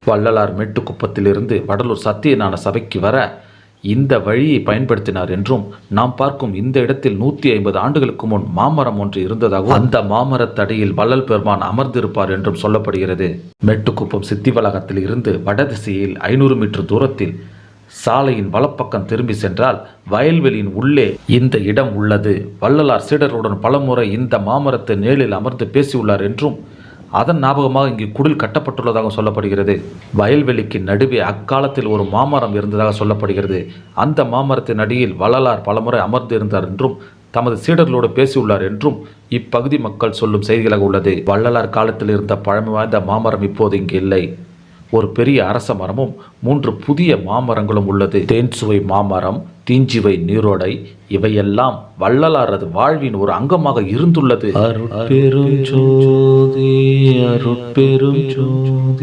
வள்ளலார் மேட்டுக்குப்பத்திலிருந்து வடலூர் சத்தியஞான சபைக்கு வர இந்த வழியை பயன்படுத்தினார் என்றும், நாம் பார்க்கும் இந்த இடத்தில் 150 ஆண்டுகளுக்கு முன் மாமரம் ஒன்று இருந்ததாகவும், அந்த மாமரத்தடியில் வள்ளல் பெருமான் அமர்ந்திருப்பார் என்றும் சொல்லப்படுகிறது. மேட்டுக்குப்பம் சித்தி வளாகத்தில் இருந்து வடதிசையில் 500 மீட்டர் தூரத்தில் சாலையின் வலப்பக்கம் திரும்பி சென்றால் வயல்வெளியின் உள்ளே இந்த இடம் உள்ளது. வள்ளலார் சீடருடன் பலமுறை இந்த மாமரத்து நிழலில் அமர்ந்து பேசியுள்ளார் என்றும், அதன் ஞாபகமாக இங்கு குடில் கட்டப்பட்டுள்ளதாக சொல்லப்படுகிறது. வயல்வெளிக்கு நடுவே அக்காலத்தில் ஒரு மாமரம் இருந்ததாக சொல்லப்படுகிறது. அந்த மாமரத்தின் அடியில் வள்ளலார் பலமுறை அமர்ந்து இருந்தார் என்றும், தமது சீடர்களோடு பேசியுள்ளார் என்றும் இப்பகுதி மக்கள் சொல்லும் செய்திகளாக உள்ளது. வள்ளலார் காலத்தில் இருந்த பழமை வாய்ந்த மாமரம் இப்போது இங்கு இல்லை. ஒரு பெரிய அரச மரமும் 3 புதிய மாமரங்களும் உள்ளது. தேன்சுவை மாமரம், தீஞ்சுவை நீரோடை, இவையெல்லாம் வள்ளலாரது வாழ்வின் ஒரு அங்கமாக இருந்துள்ளது. அருட்பெரும் ஜோதி, அருட்பெரும் ஜோதி.